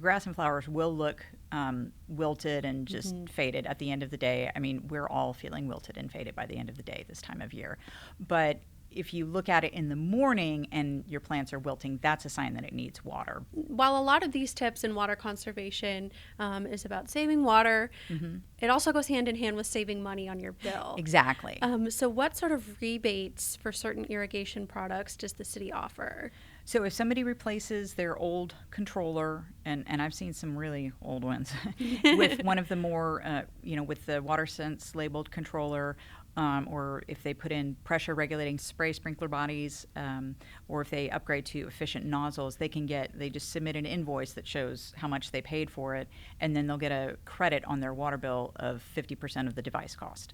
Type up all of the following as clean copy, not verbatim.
grass and flowers will look wilted and just faded at the end of the day. I mean, we're all feeling wilted and faded by the end of the day this time of year. But if you look at it in the morning and your plants are wilting, that's a sign that it needs water. While a lot of these tips in water conservation is about saving water, it also goes hand in hand with saving money on your bill. Exactly. So what sort of rebates for certain irrigation products does the city offer? So if somebody replaces their old controller, and I've seen some really old ones, with one of the more, with the WaterSense labeled controller, or if they put in pressure regulating spray sprinkler bodies, or if they upgrade to efficient nozzles, they just submit an invoice that shows how much they paid for it, and then they'll get a credit on their water bill of 50% of the device cost.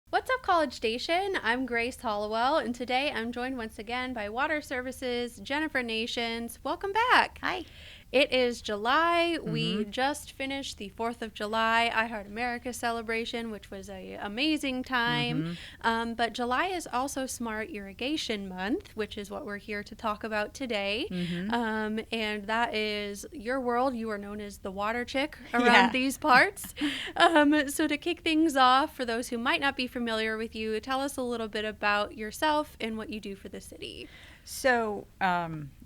What's up, College Station? I'm Grace Hollowell, and today I'm joined once again by Water Services, Jennifer Nations. Welcome back. Hi. It is July. We just finished the 4th of July I Heart America celebration, which was an amazing time. But July is also Smart Irrigation Month, which is what we're here to talk about today. And that is your world. You are known as the water chick around these parts. So to kick things off, for those who might not be familiar with you, tell us a little bit about yourself and what you do for the city. So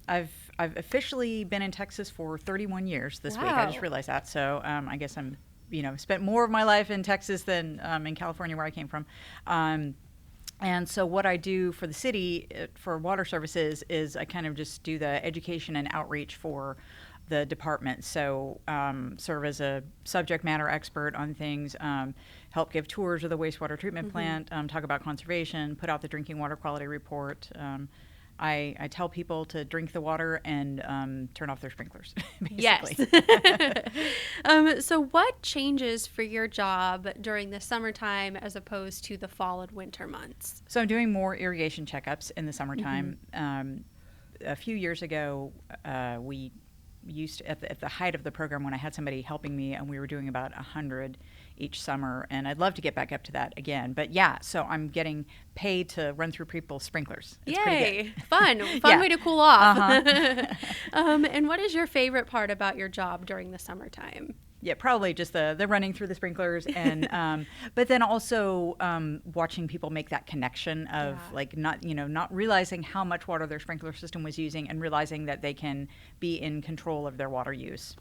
I've officially been in Texas for 31 years this week. I just realized that. So I guess I'm, spent more of my life in Texas than in California where I came from. And so what I do for the city, for water services, is I kind of just do the education and outreach for the department. So serve as a subject matter expert on things, help give tours of the wastewater treatment plant, talk about conservation, put out the drinking water quality report. I tell people to drink the water and turn off their sprinklers, basically. Yes. So what changes for your job during the summertime as opposed to the fall and winter months? So I'm doing more irrigation checkups in the summertime. A few years ago, we used to, at the height of the program, when I had somebody helping me, and we were doing about 100 each summer, and I'd love to get back up to that again. But so I'm getting paid to run through people's sprinklers. It's Yay! Fun way to cool off. And what is your favorite part about your job during the summertime? Yeah, probably just the running through the sprinklers, and but then also watching people make that connection of not realizing how much water their sprinkler system was using, and realizing that they can be in control of their water use.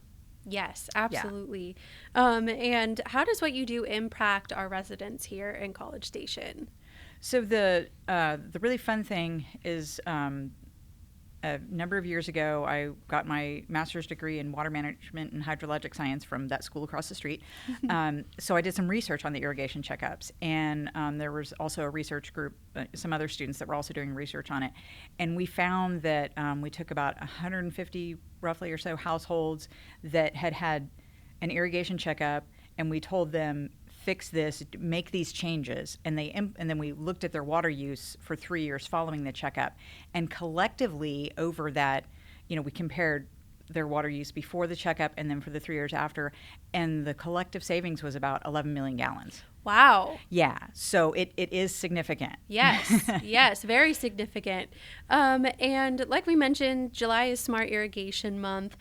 Yes, absolutely. And how does what you do impact our residents here in College Station? So the really fun thing is a number of years ago, I got my master's degree in water management and hydrologic science from that school across the street. So I did some research on the irrigation checkups, and there was also a research group, some other students that were also doing research on it. And we found that we took about 150 roughly or so households that had an irrigation checkup, and we told them, fix this, make these changes, and then we looked at their water use for 3 years following the checkup, and collectively over that, we compared their water use before the checkup and then for the 3 years after, and the collective savings was about 11 million gallons. Wow. Yeah, so it is significant. Yes, very significant. And like we mentioned, July is Smart Irrigation Month.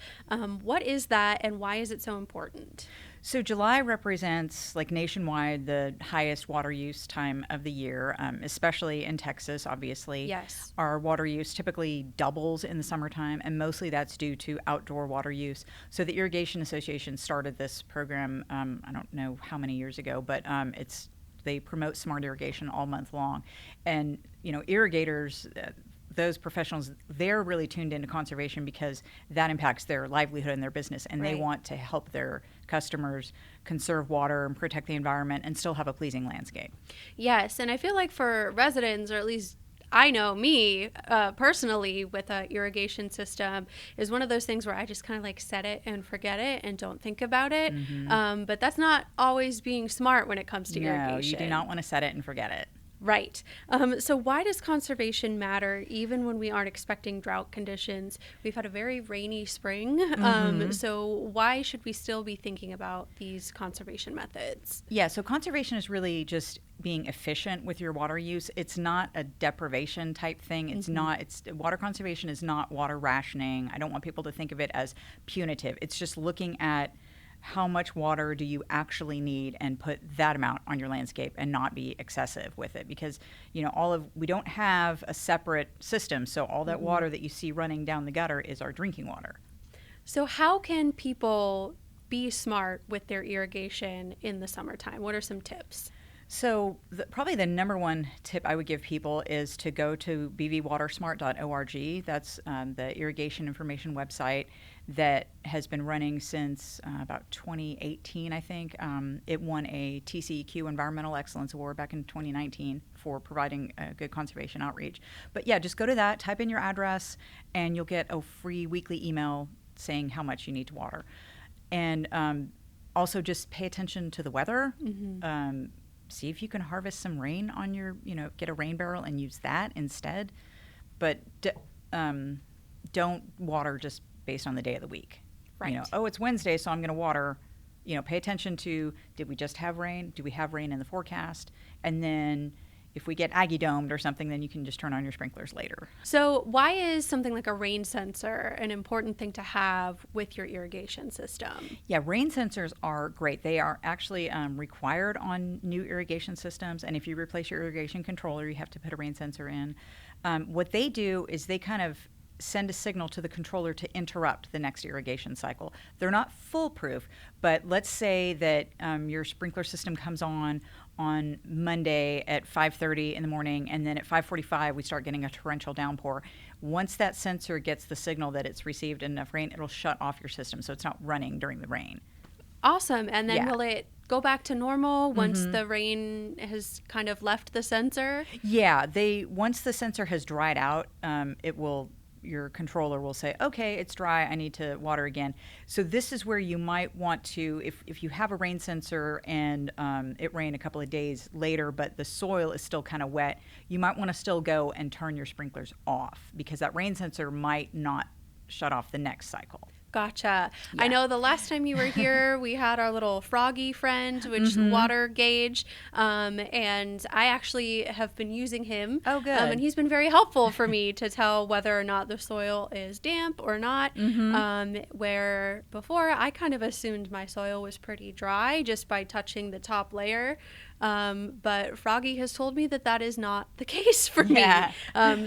What is that, and why is it so important? So July represents, nationwide, the highest water use time of the year, especially in Texas, obviously. Yes. Our water use typically doubles in the summertime, and mostly that's due to outdoor water use. So the Irrigation Association started this program, I don't know how many years ago, but they promote smart irrigation all month long. And, irrigators, those professionals, they're really tuned into conservation because that impacts their livelihood and their business, and they want to help their customers conserve water and protect the environment and still have a pleasing landscape. Yes, and I feel like for residents, or at least I know me personally with a irrigation system is one of those things where I just kind of like set it and forget it and don't think about it. But that's not always being smart when it comes to irrigation. No, you do not want to set it and forget it. Right. So why does conservation matter even when we aren't expecting drought conditions? We've had a very rainy spring. So why should we still be thinking about these conservation methods? Yeah, so conservation is really just being efficient with your water use. It's not a deprivation type thing. It's not, it's water conservation is not water rationing. I don't want people to think of it as punitive. It's just looking at how much water do you actually need and put that amount on your landscape and not be excessive with it, because we don't have a separate system, so all that water that you see running down the gutter is our drinking water. So how can people be smart with their irrigation in the summertime? What are some tips? So probably the number one tip I would give people is to go to bvwatersmart.org. That's the irrigation information website that has been running since about 2018, I think. It won a TCEQ Environmental Excellence Award back in 2019 for providing good conservation outreach. But yeah, just go to that, type in your address, and you'll get a free weekly email saying how much you need to water. And also just pay attention to the weather. See if you can harvest some rain on your, get a rain barrel and use that instead. But don't water just based on the day of the week. Right. It's Wednesday, so I'm going to water. Pay attention to, did we just have rain? Do we have rain in the forecast? And then if we get Aggie domed or something, then you can just turn on your sprinklers later. So why is something like a rain sensor an important thing to have with your irrigation system? Yeah, rain sensors are great. They are actually required on new irrigation systems. And if you replace your irrigation controller, you have to put a rain sensor in. What they do is they kind of send a signal to the controller to interrupt the next irrigation cycle. They're not foolproof, but let's say that your sprinkler system comes on Monday at 5:30 in the morning, and then at 5:45 we start getting a torrential downpour. Once that sensor gets the signal that it's received enough rain, it'll shut off your system so it's not running during the rain. Awesome. And then will it go back to normal once the rain has kind of left the sensor? Yeah, once the sensor has dried out, your controller will say, okay, it's dry, I need to water again. So this is where you might want to, if you have a rain sensor and it rained a couple of days later, but the soil is still kind of wet, you might want to still go and turn your sprinklers off, because that rain sensor might not shut off the next cycle. Gotcha. Yeah. I know the last time you were here, we had our little froggy friend, which is the water gauge, and I actually have been using him. Oh, good. And he's been very helpful for me to tell whether or not the soil is damp or not, where before I kind of assumed my soil was pretty dry just by touching the top layer. But Froggy has told me that is not the case for me.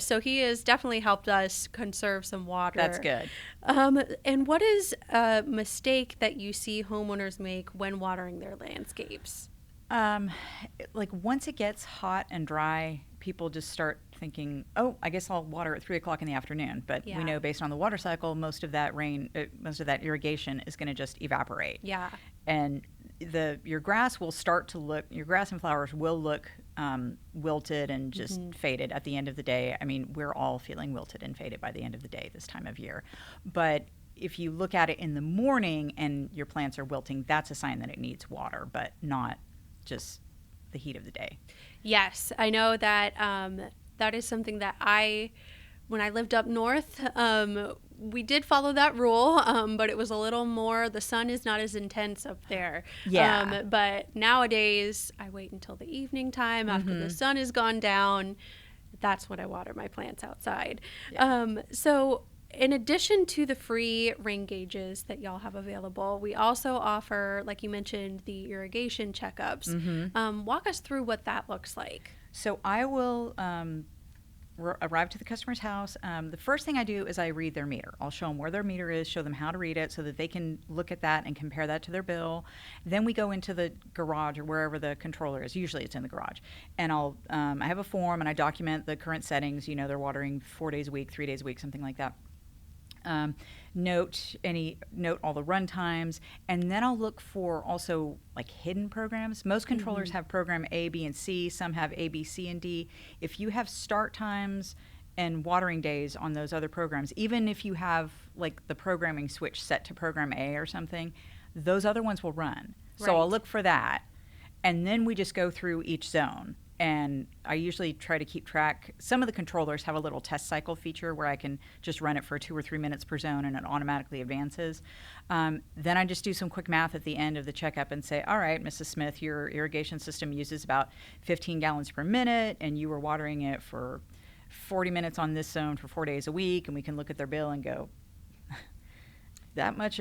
So he has definitely helped us conserve some water. That's good. And what is a mistake that you see homeowners make when watering their landscapes? Like once it gets hot and dry, people just start thinking, oh, I guess I'll water at 3 o'clock in the afternoon. But we know based on the water cycle, most of that irrigation is going to just evaporate. Yeah. And your grass will start to look, your grass and flowers will look wilted and just faded at the end of the day. I mean, we're all feeling wilted and faded by the end of the day this time of year. But if you look at it in the morning and your plants are wilting, that's a sign that it needs water, but not just the heat of the day. Yes, I know that that is something that when I lived up north, we did follow that rule, but it was a little more, the sun is not as intense up there. Yeah. But nowadays, I wait until the evening time after the sun has gone down. That's when I water my plants outside. Yeah. So in addition to the free rain gauges that y'all have available, we also offer, like you mentioned, the irrigation checkups. Walk us through what that looks like. So I will arrive to the customer's house. The first thing I do is I read their meter. I'll show them where their meter is, show them how to read it so that they can look at that and compare that to their bill. Then we go into the garage or wherever the controller is. Usually it's in the garage. And I have a form and I document the current settings. They're watering 4 days a week, 3 days a week, something like that. Note all the run times, and then I'll look for also like hidden programs. Most controllers have program A, B, and C. Some have A, B, C, and D. If you have start times and watering days on those other programs, even if you have like the programming switch set to program A or something, those other ones will run. So I'll Right. look for that, and then we just go through each zone. And I usually try to keep track. Some of the controllers have a little test cycle feature where I can just run it for 2 or 3 minutes per zone and it automatically advances. Then I just do some quick math at the end of the checkup and say, all right, Mrs. Smith, your irrigation system uses about 15 gallons per minute, and you were watering it for 40 minutes on this zone for 4 days a week. And we can look at their bill and go, that much,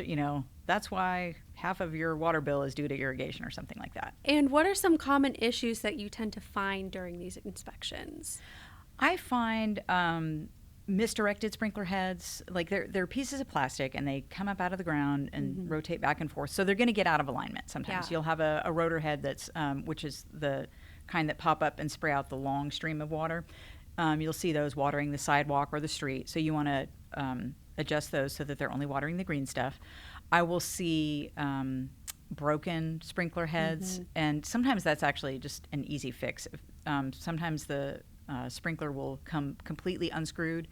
that's why half of your water bill is due to irrigation or something like that. And what are some common issues that you tend to find during these inspections? I find misdirected sprinkler heads, like they're pieces of plastic and they come up out of the ground and rotate back and forth. So they're going to get out of alignment sometimes. Yeah. You'll have a rotor head that's, which is the kind that pop up and spray out the long stream of water. You'll see those watering the sidewalk or the street. So you want to adjust those so that they're only watering the green stuff. I will see broken sprinkler heads, and sometimes that's actually just an easy fix. Sometimes the sprinkler will come completely unscrewed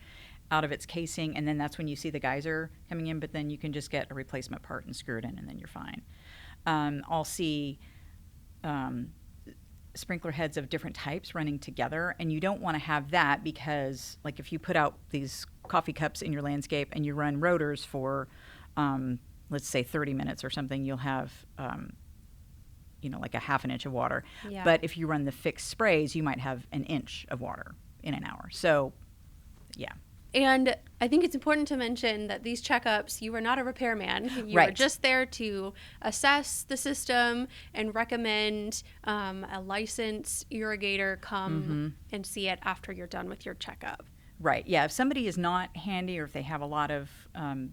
out of its casing, and then that's when you see the geyser coming in, but then you can just get a replacement part and screw it in, and then you're fine. I'll see sprinkler heads of different types running together, and you don't want to have that because, like, if you put out these coffee cups in your landscape and you run rotors for let's say 30 minutes or something, you'll have like a half an inch of water. Yeah. But if you run the fixed sprays, you might have an inch of water in an hour. So yeah. And I think it's important to mention that these checkups, you are not a repairman. You are Right. just there to assess the system and recommend a licensed irrigator come and see it after you're done with your checkup. Right. Yeah. If somebody is not handy or if they have a lot of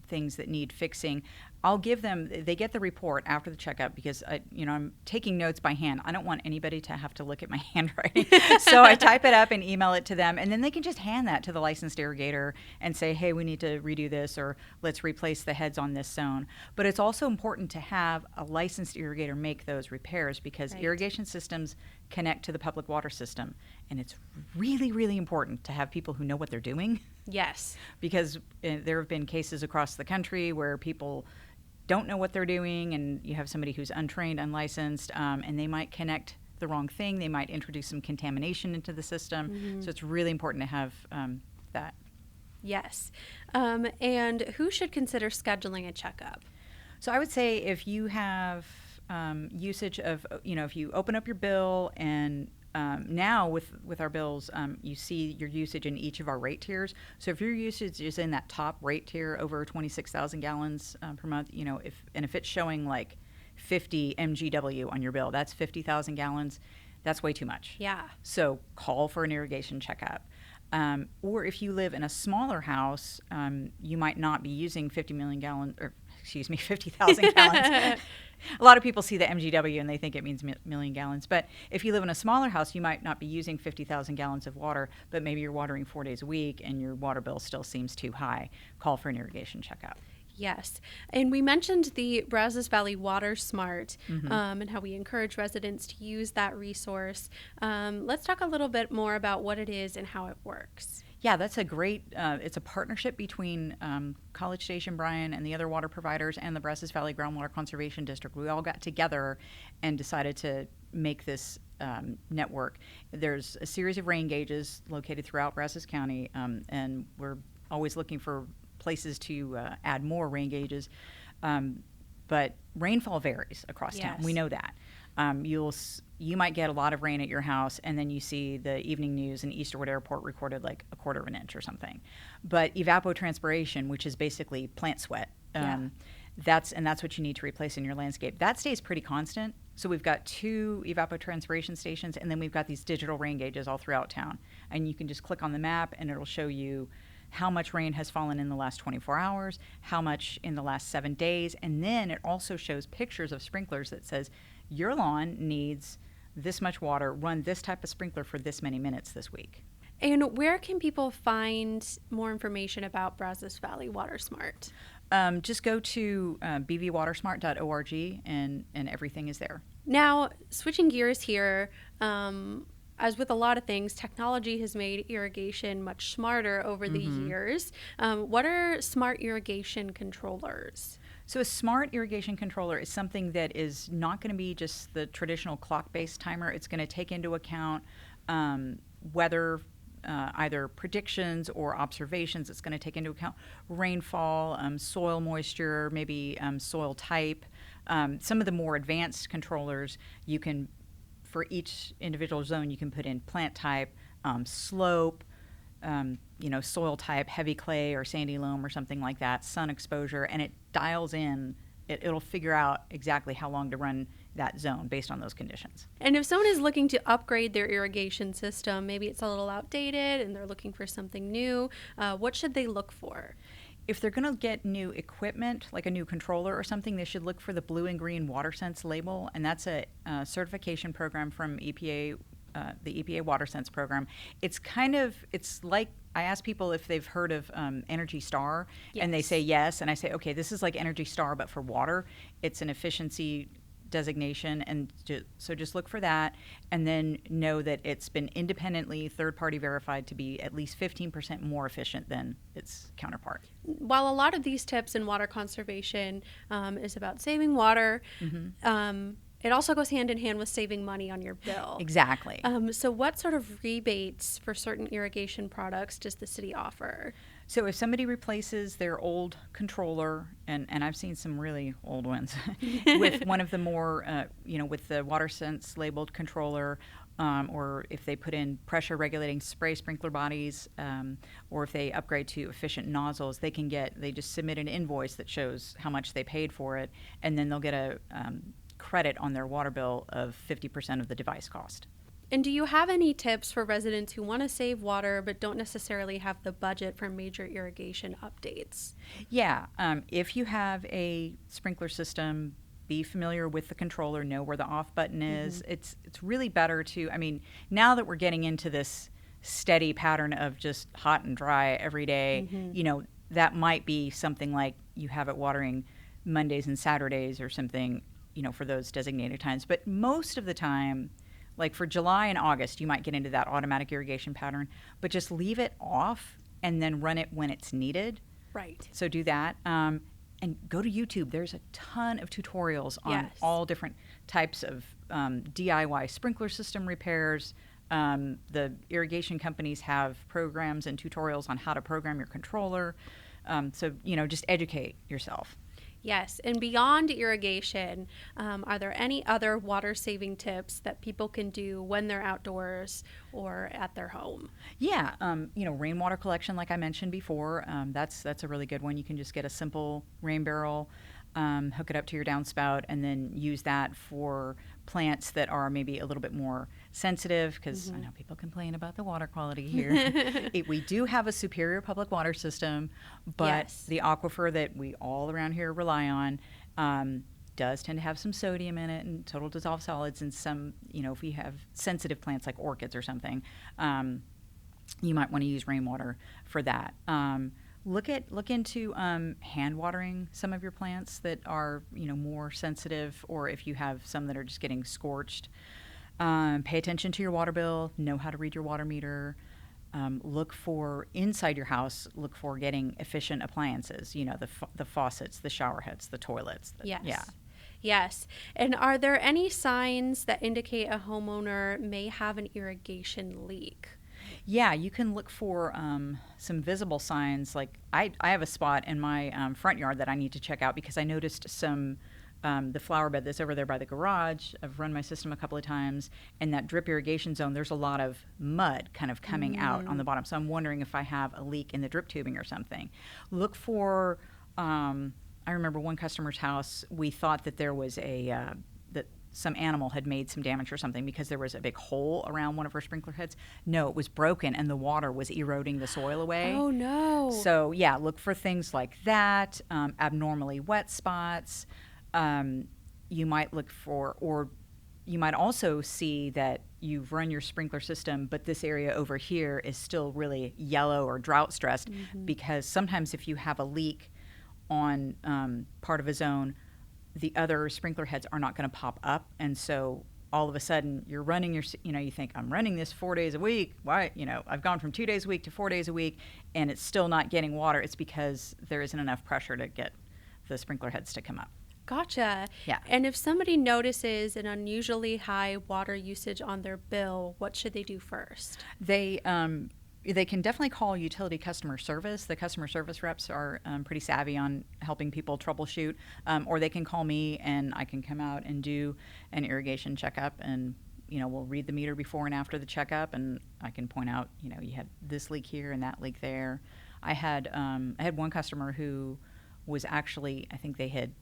things that need fixing, I'll give them, they get the report after the checkup because, I'm taking notes by hand. I don't want anybody to have to look at my handwriting. So I type it up and email it to them, and then they can just hand that to the licensed irrigator and say, hey, we need to redo this, or let's replace the heads on this zone. But it's also important to have a licensed irrigator make those repairs because Right. irrigation systems connect to the public water system. And it's really, really important to have people who know what they're doing. Yes. Because there have been cases across the country where people don't know what they're doing, and you have somebody who's untrained, unlicensed, and they might connect the wrong thing. They might introduce some contamination into the system. So it's really important to have that. Yes. And who should consider scheduling a checkup? So I would say if you have usage of, if you open up your bill and now with our bills, you see your usage in each of our rate tiers. So if your usage is in that top rate tier over 26,000 gallons per month, if it's showing like 50 MGW on your bill, that's 50,000 gallons. That's way too much. Yeah. So call for an irrigation checkup. Or if you live in a smaller house, you might not be using 50,000 gallons. A lot of people see the MGW and they think it means million gallons. But if you live in a smaller house, you might not be using 50,000 gallons of water, but maybe you're watering 4 days a week and your water bill still seems too high. Call for an irrigation checkup. Yes. And we mentioned the Brazos Valley Water Smart and how we encourage residents to use that resource. Let's talk a little bit more about what it is and how it works. Yeah, that's a great, it's a partnership between College Station Bryan and the other water providers and the Brazos Valley Groundwater Conservation District. We all got together and decided to make this network. There's a series of rain gauges located throughout Brazos County, and we're always looking for places to add more rain gauges. But rainfall varies across town. Yes. We know that. You might get a lot of rain at your house, and then you see the evening news in Easterwood Airport recorded like a quarter of an inch or something. But evapotranspiration, which is basically plant sweat, that's what you need to replace in your landscape. That stays pretty constant. So we've got 2 evapotranspiration stations, and then we've got these digital rain gauges all throughout town. And you can just click on the map, and it'll show you how much rain has fallen in the last 24 hours, how much in the last 7 days, and then it also shows pictures of sprinklers that says, your lawn needs this much water, run this type of sprinkler for this many minutes this week. And where can people find more information about Brazos Valley Water Smart? Just go to bvwatersmart.org and everything is there. Now, switching gears here, as with a lot of things, technology has made irrigation much smarter over the years. What are smart irrigation controllers? So a smart irrigation controller is something that is not going to be just the traditional clock-based timer. It's going to take into account weather, either predictions or observations. It's going to take into account rainfall, soil moisture, maybe soil type. Some of the more advanced controllers, you can, for each individual zone, you can put in plant type, slope, soil type, heavy clay or sandy loam or something like that, sun exposure, and it dials in. It'll figure out exactly how long to run that zone based on those conditions. And if someone is looking to upgrade their irrigation system, maybe it's a little outdated and they're looking for something new, what should they look for? If they're going to get new equipment, like a new controller or something, they should look for the blue and green WaterSense label, and that's a certification program from EPA, the EPA WaterSense program. It's like I ask people if they've heard of Energy Star, and they say yes, and I say, okay, this is like Energy Star but for water. It's an efficiency designation, and so just look for that, and then know that it's been independently third-party verified to be at least 15% more efficient than its counterpart. While a lot of these tips in water conservation is about saving water, it also goes hand in hand with saving money on your bill. Exactly. So what sort of rebates for certain irrigation products does the city offer? So if somebody replaces their old controller, and I've seen some really old ones, with one of the more, with the WaterSense labeled controller, or if they put in pressure regulating spray sprinkler bodies, or if they upgrade to efficient nozzles, they just submit an invoice that shows how much they paid for it, and then they'll get a credit on their water bill of 50% of the device cost. And do you have any tips for residents who want to save water but don't necessarily have the budget for major irrigation updates? Yeah, if you have a sprinkler system, be familiar with the controller, know where the off button is. It's really better to, now that we're getting into this steady pattern of just hot and dry every day, that might be something like you have it watering Mondays and Saturdays or something, for those designated times. But most of the time, like for July and August, you might get into that automatic irrigation pattern, but just leave it off and then run it when it's needed. Right. So do that. And go to YouTube. There's a ton of tutorials on all different types of DIY sprinkler system repairs. The irrigation companies have programs and tutorials on how to program your controller. So, just educate yourself. Yes, and beyond irrigation, are there any other water-saving tips that people can do when they're outdoors or at their home? Yeah, rainwater collection, like I mentioned before, that's a really good one. You can just get a simple rain barrel, hook it up to your downspout, and then use that for plants that are maybe a little bit more sensitive, because I know people complain about the water quality here. We do have a superior public water system, but the aquifer that we all around here rely on does tend to have some sodium in it and total dissolved solids, and some, if we have sensitive plants like orchids or something, you might want to use rainwater for that. Look into hand watering some of your plants that are more sensitive, or if you have some that are just getting scorched. Pay attention to your water bill. Know how to read your water meter. Look for inside your house. Look for getting efficient appliances. The faucets, the shower heads, the toilets. Yes. And are there any signs that indicate a homeowner may have an irrigation leak? Yeah, you can look for some visible signs. Like I have a spot in my front yard that I need to check out because I noticed the flower bed that's over there by the garage. I've run my system a couple of times, and that drip irrigation zone, there's a lot of mud kind of coming out on the bottom. So I'm wondering if I have a leak in the drip tubing or something. Look for, I remember one customer's house, we thought that there was that some animal had made some damage or something because there was a big hole around one of her sprinkler heads. No, it was broken and the water was eroding the soil away. Oh, no. So, yeah, look for things like that, abnormally wet spots. You might look for, or you might also see that you've run your sprinkler system, but this area over here is still really yellow or drought stressed, because sometimes if you have a leak on part of a zone, the other sprinkler heads are not going to pop up. And so all of a sudden you're running you think, I'm running this 4 days a week. Why? I've gone from 2 days a week to 4 days a week and it's still not getting water. It's because there isn't enough pressure to get the sprinkler heads to come up. Gotcha. Yeah. And if somebody notices an unusually high water usage on their bill, what should they do first? They can definitely call utility customer service. The customer service reps are pretty savvy on helping people troubleshoot, or they can call me and I can come out and do an irrigation checkup, and we'll read the meter before and after the checkup, and I can point out you had this leak here and that leak there. I had one customer who was actually, I think they had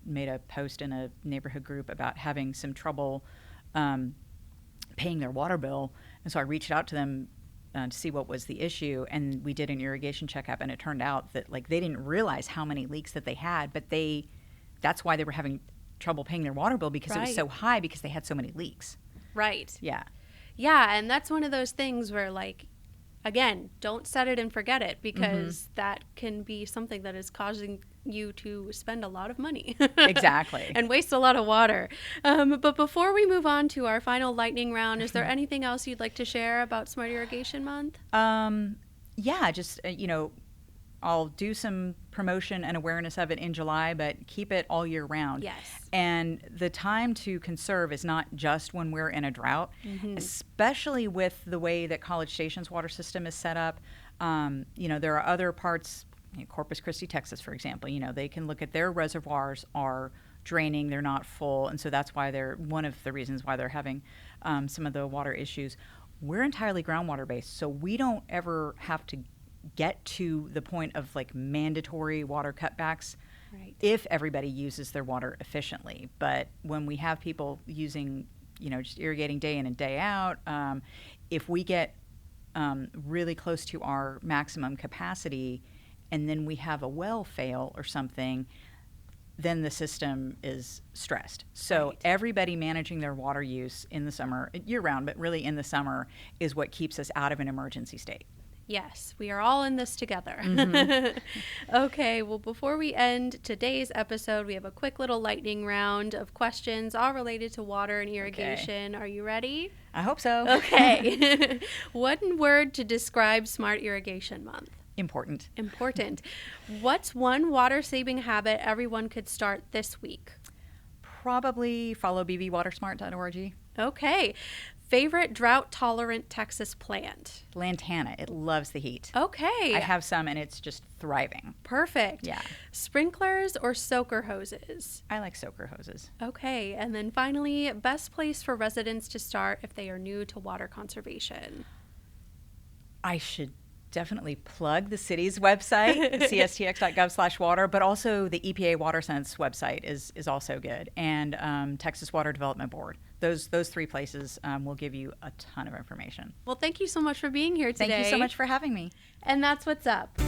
made a post in a neighborhood group about having some trouble paying their water bill, and so I reached out to them to see what was the issue, and we did an irrigation checkup, and it turned out that they didn't realize how many leaks that they had, but that's why they were having trouble paying their water bill, because it was so high because they had so many leaks. Right. Yeah. Yeah, and that's one of those things where again, don't set it and forget it, because that can be something that is causing you to spend a lot of money. Exactly. And waste a lot of water. But before we move on to our final lightning round, is there anything else you'd like to share about Smart Irrigation Month? Yeah, just, I'll do some promotion and awareness of it in July, but keep it all year round. Yes. And the time to conserve is not just when we're in a drought, especially with the way that College Station's water system is set up. There are other parts, Corpus Christi, Texas, for example, they can look at their reservoirs are draining, they're not full. And so that's why they're one of the reasons why they're having some of the water issues. We're entirely groundwater based, so we don't ever have to get to the point of mandatory water cutbacks if everybody uses their water efficiently. But when we have people using, just irrigating day in and day out, if we get really close to our maximum capacity and then we have a well fail or something, then the system is stressed. So everybody managing their water use in the summer, year round, but really in the summer, is what keeps us out of an emergency state. Yes, we are all in this together. Okay, well, before we end today's episode, we have a quick little lightning round of questions all related to water and irrigation. Okay. Are you ready? I hope so. Okay. One word to describe Smart Irrigation Month. Important. Important. What's one water-saving habit everyone could start this week? Probably follow bbwatersmart.org. Okay. Favorite drought-tolerant Texas plant? Lantana. It loves the heat. Okay. I have some, and it's just thriving. Perfect. Yeah. Sprinklers or soaker hoses? I like soaker hoses. Okay. And then finally, best place for residents to start if they are new to water conservation? I should definitely plug the city's website, cstx.gov/water, but also the EPA WaterSense website is also good, and Texas Water Development Board. Those three places will give you a ton of information. Well, thank you so much for being here today. Thank you so much for having me. And that's what's up.